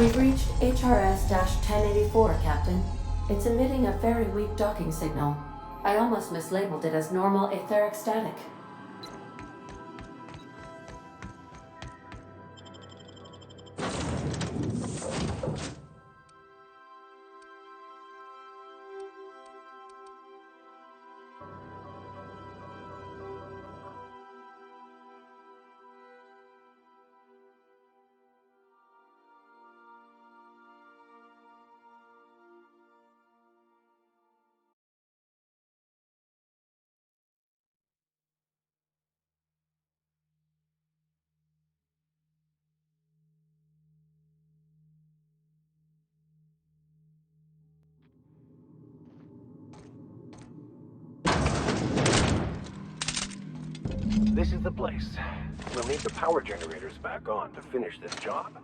We've reached HRS-1084, Captain. It's emitting a very weak docking signal. I almost mislabeled it as normal etheric static. This is the place. We'll need the power generators back on to finish this job.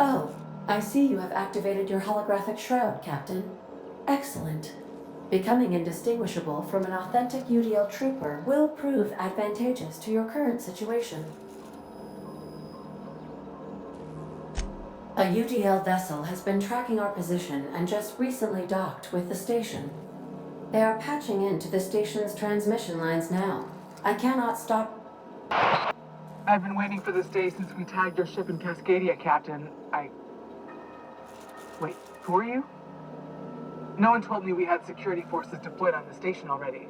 Oh, I see you have activated your holographic shroud, Captain. Excellent. Becoming indistinguishable from an authentic UDL trooper will prove advantageous to your current situation. A UDL vessel has been tracking our position and just recently docked with the station. They are patching into the station's transmission lines now. I cannot stop. I've been waiting for this day since we tagged your ship in Cascadia, Captain. Wait, who are you? No one told me we had security forces deployed on the station already.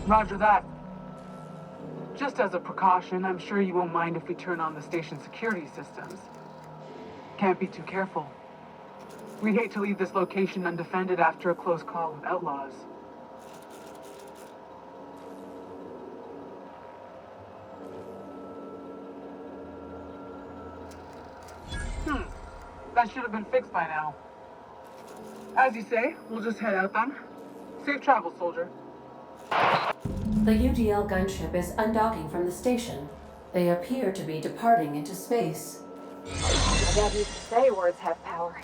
Roger that. Just as a precaution, I'm sure you won't mind if we turn on the station security systems. Can't be too careful. We'd hate to leave this location undefended after a close call with outlaws. That should have been fixed by now. As you say, we'll just head out then. Safe travel, soldier. The UDL gunship is undocking from the station. They appear to be departing into space. My dad used to say words have power.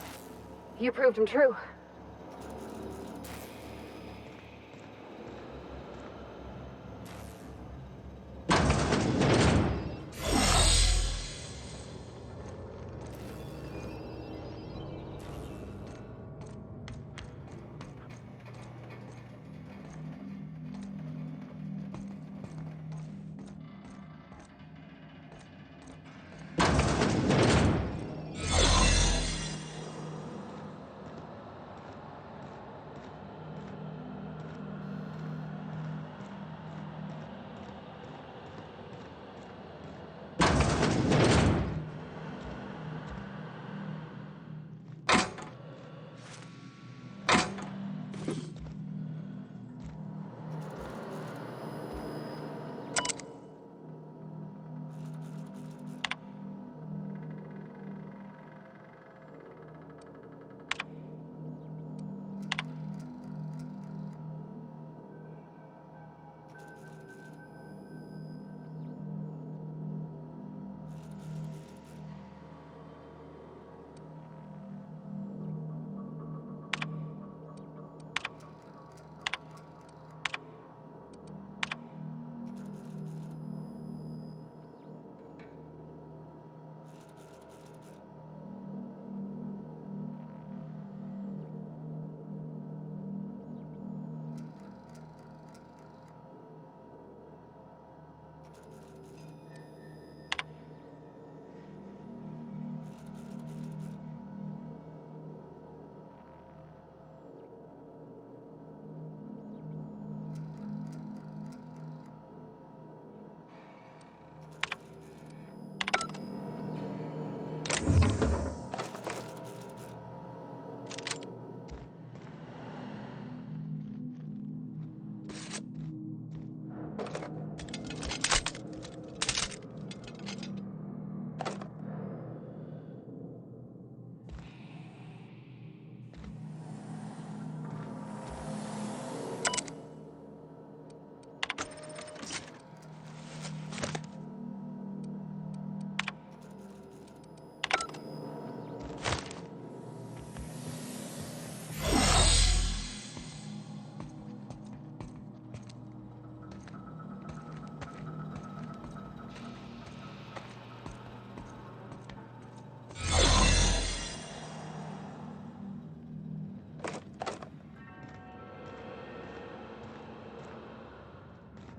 You proved him true.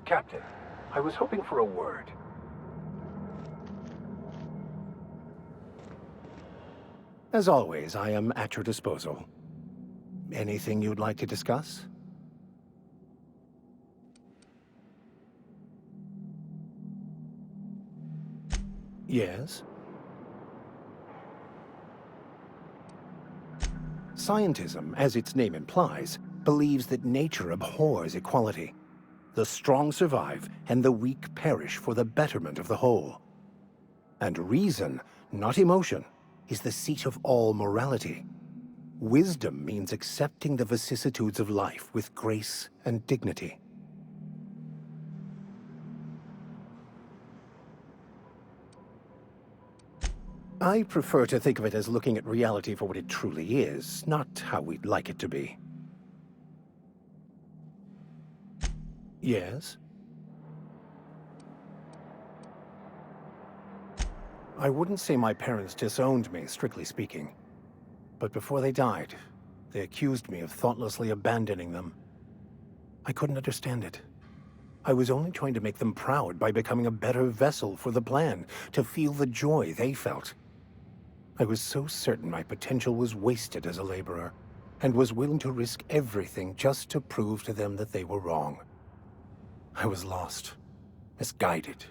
Captain, I was hoping for a word. As always, I am at your disposal. Anything you'd like to discuss? Yes? Scientism, as its name implies, believes that nature abhors equality. The strong survive, and the weak perish for the betterment of the whole. And reason, not emotion, is the seat of all morality. Wisdom means accepting the vicissitudes of life with grace and dignity. I prefer to think of it as looking at reality for what it truly is, not how we'd like it to be. Yes? I wouldn't say my parents disowned me, strictly speaking. But before they died, they accused me of thoughtlessly abandoning them. I couldn't understand it. I was only trying to make them proud by becoming a better vessel for the plan, to feel the joy they felt. I was so certain my potential was wasted as a laborer, and was willing to risk everything just to prove to them that they were wrong. I was lost, misguided.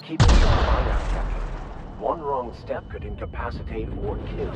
Keep a sharp eye out, Captain. One wrong step could incapacitate or kill.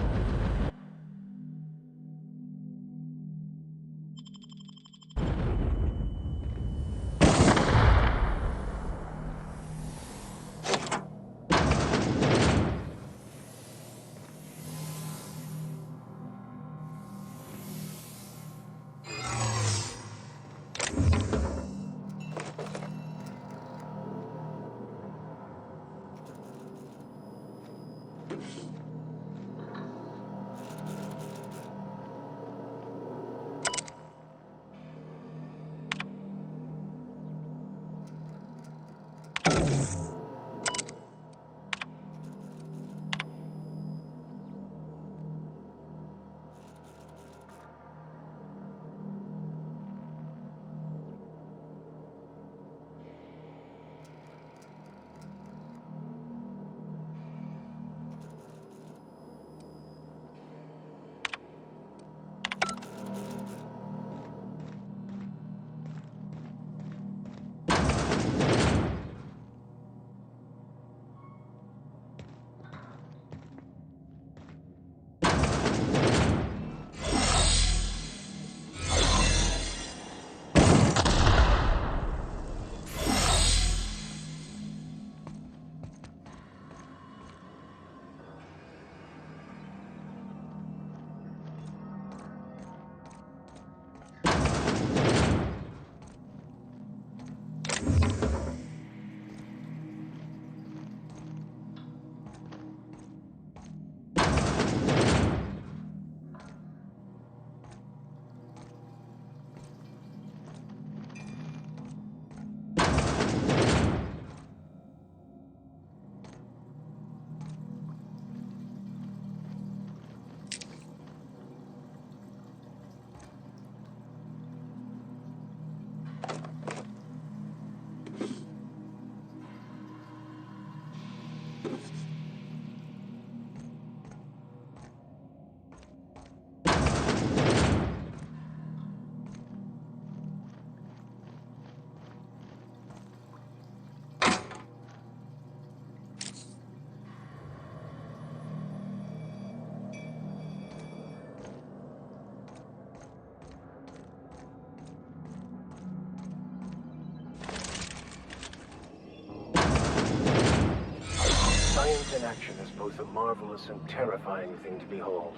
Science in action is both a marvelous and terrifying thing to behold.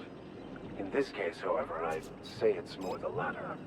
In this case, however, I'd say it's more the latter.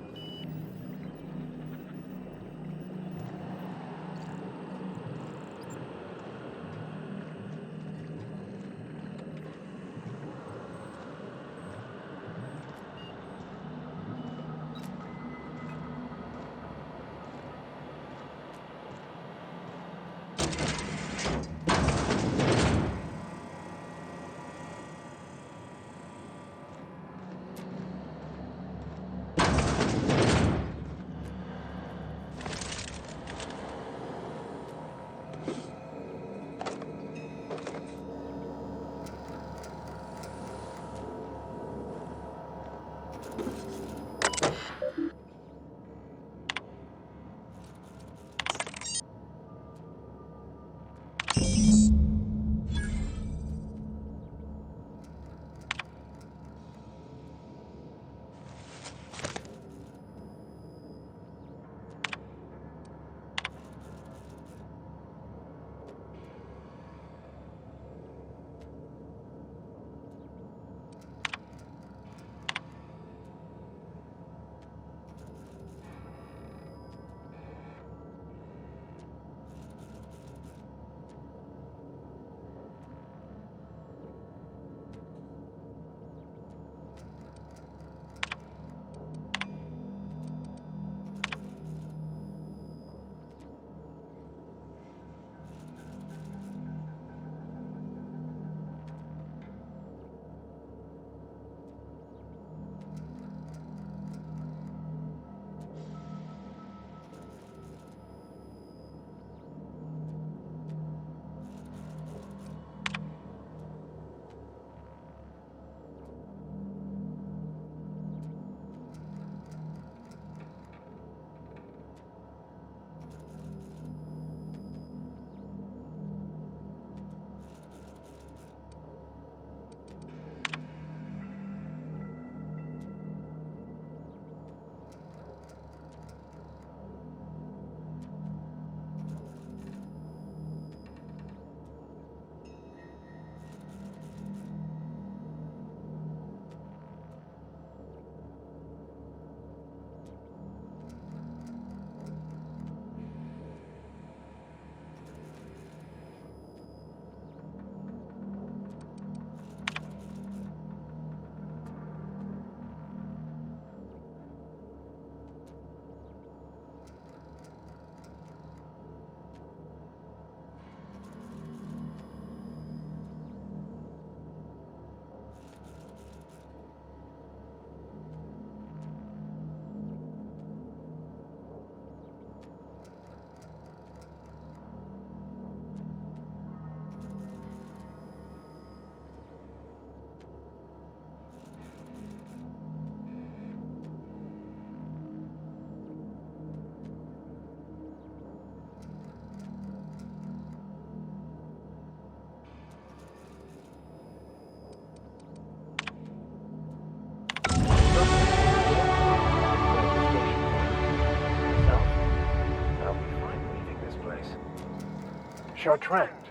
Chartrand.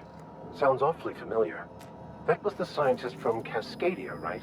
Sounds awfully familiar. That was the scientist from Cascadia, right?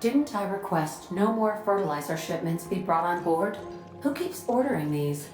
Didn't I request no more fertilizer shipments be brought on board? Who keeps ordering these?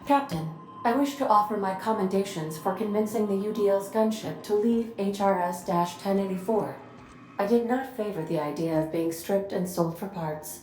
Captain, I wish to offer my commendations for convincing the UDL's gunship to leave HRS-1084. I did not favor the idea of being stripped and sold for parts.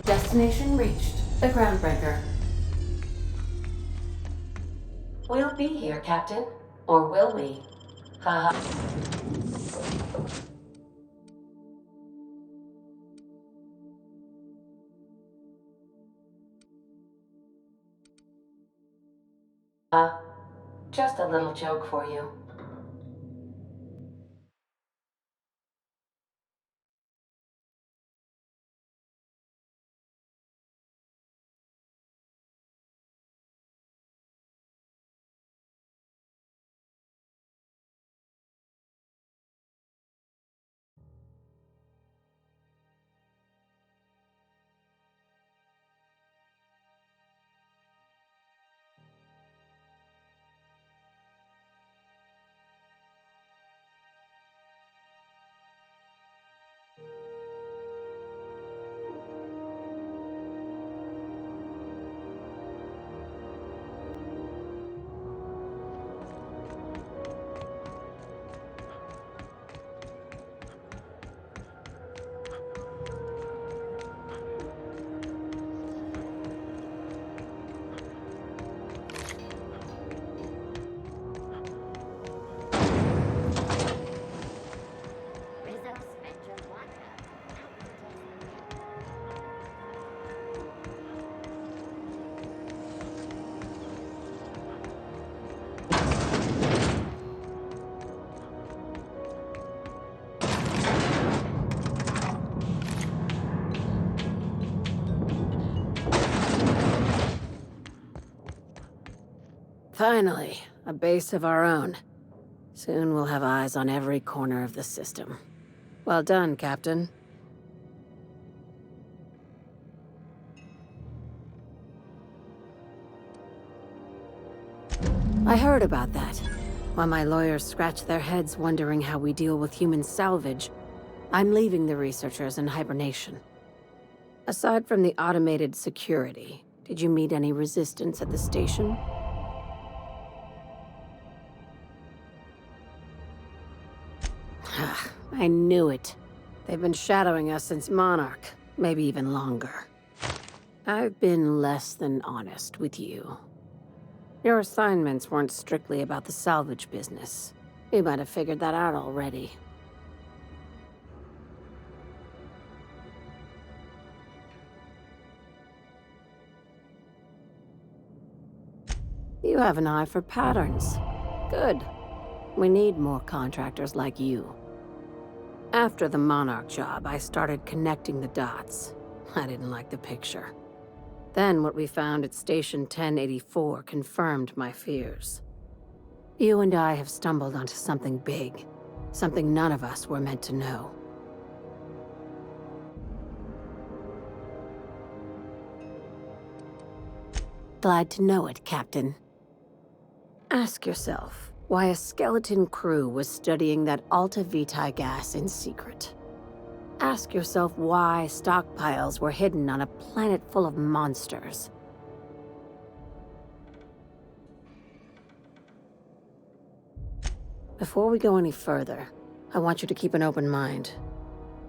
Destination reached. The Groundbreaker. We'll be here, Captain. Or will we? Haha. Just a little joke for you. Finally, a base of our own. Soon we'll have eyes on every corner of the system. Well done, Captain. I heard about that. While my lawyers scratch their heads wondering how we deal with human salvage, I'm leaving the researchers in hibernation. Aside from the automated security, did you meet any resistance at the station? I knew it. They've been shadowing us since Monarch, maybe even longer. I've been less than honest with you. Your assignments weren't strictly about the salvage business. You might have figured that out already. You have an eye for patterns. Good. We need more contractors like you. After the Monarch job, I started connecting the dots. I didn't like the picture. Then what we found at Station 1084 confirmed my fears. You and I have stumbled onto something big. Something none of us were meant to know. Glad to know it, Captain. Ask yourself why a skeleton crew was studying that Alta Vitae gas in secret. Ask yourself why stockpiles were hidden on a planet full of monsters. Before we go any further, I want you to keep an open mind.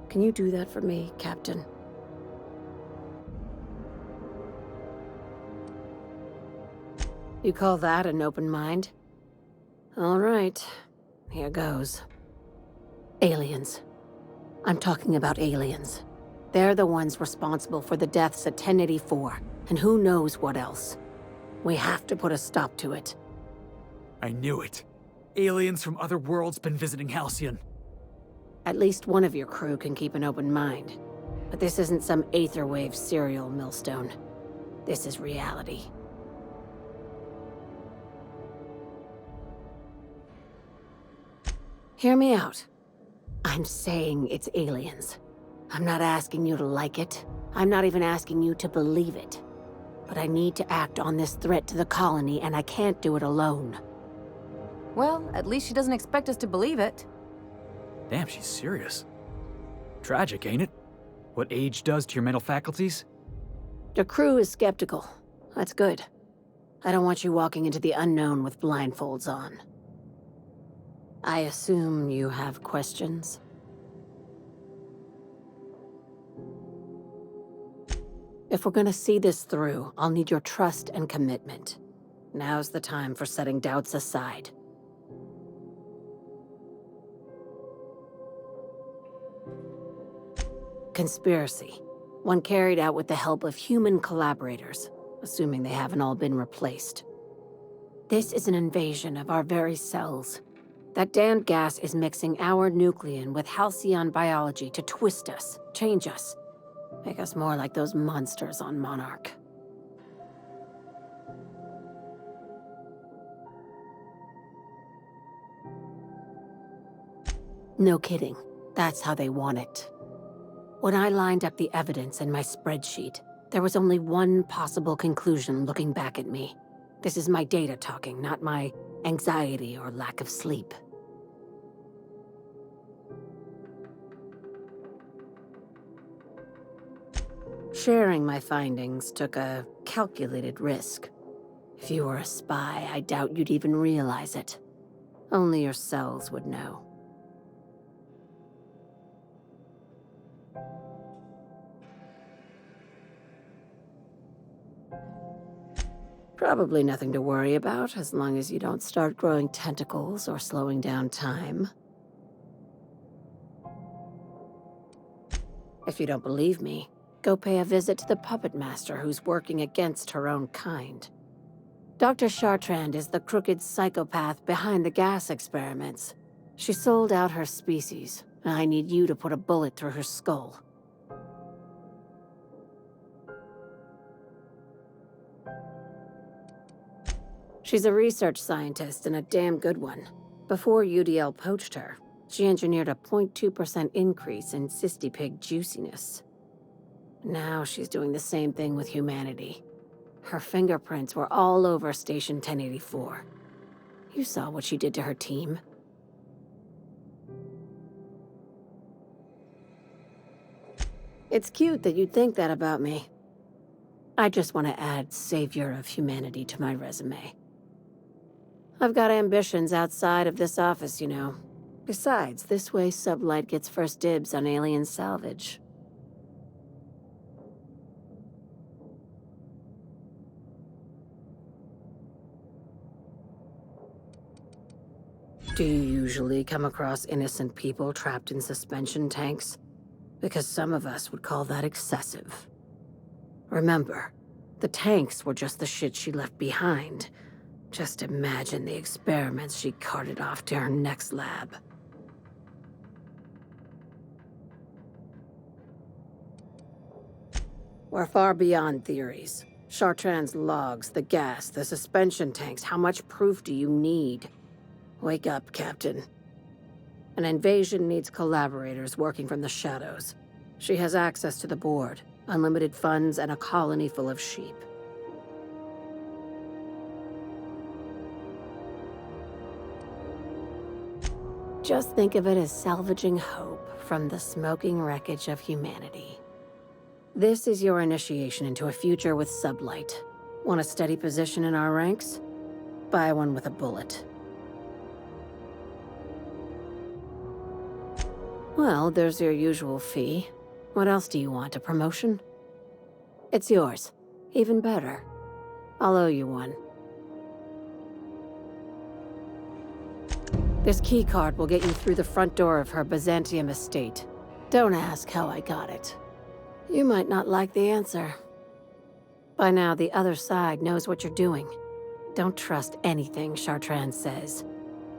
Can you do that for me, Captain? You call that an open mind? All right, here goes. Aliens. I'm talking about aliens. They're the ones responsible for the deaths at 1084, and who knows what else. We have to put a stop to it. I knew it. Aliens from other worlds been visiting Halcyon. At least one of your crew can keep an open mind. But this isn't some Aetherwave serial millstone. This is reality. Hear me out. I'm saying it's aliens. I'm not asking you to like it. I'm not even asking you to believe it. But I need to act on this threat to the colony, and I can't do it alone. Well, at least she doesn't expect us to believe it. Damn, she's serious. Tragic, ain't it? What age does to your mental faculties? The crew is skeptical. That's good. I don't want you walking into the unknown with blindfolds on. I assume you have questions? If we're gonna see this through, I'll need your trust and commitment. Now's the time for setting doubts aside. Conspiracy. One carried out with the help of human collaborators, assuming they haven't all been replaced. This is an invasion of our very cells. That damned gas is mixing our nucleon with halcyon biology to twist us, change us, make us more like those monsters on Monarch. No kidding. That's how they want it. When I lined up the evidence in my spreadsheet, there was only one possible conclusion looking back at me. This is my data talking, not my anxiety or lack of sleep. Sharing my findings took a calculated risk. If you were a spy, I doubt you'd even realize it. Only your cells would know. Probably nothing to worry about, as long as you don't start growing tentacles or slowing down time. If you don't believe me, go pay a visit to the puppet master who's working against her own kind. Dr. Chartrand is the crooked psychopath behind the gas experiments. She sold out her species, and I need you to put a bullet through her skull. She's a research scientist and a damn good one. Before UDL poached her, she engineered a 0.2% increase in cystipig juiciness. Now she's doing the same thing with humanity. Her fingerprints were all over Station 1084. You saw what she did to her team. It's cute that you'd think that about me. I just want to add Savior of Humanity to my resume. I've got ambitions outside of this office, you know. Besides, this way Sublight gets first dibs on alien salvage. Do you usually come across innocent people trapped in suspension tanks? Because some of us would call that excessive. Remember, the tanks were just the shit she left behind. Just imagine the experiments she carted off to her next lab. We're far beyond theories. Chartrand's logs, the gas, the suspension tanks, how much proof do you need? Wake up, Captain. An invasion needs collaborators working from the shadows. She has access to the board, unlimited funds, and a colony full of sheep. Just think of it as salvaging hope from the smoking wreckage of humanity. This is your initiation into a future with Sublight. Want a steady position in our ranks? Buy one with a bullet. Well, there's your usual fee. What else do you want, a promotion? It's yours. Even better. I'll owe you one. This keycard will get you through the front door of her Byzantium estate. Don't ask how I got it. You might not like the answer. By now, the other side knows what you're doing. Don't trust anything Chartrand says.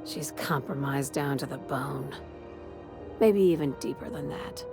She's compromised down to the bone. Maybe even deeper than that.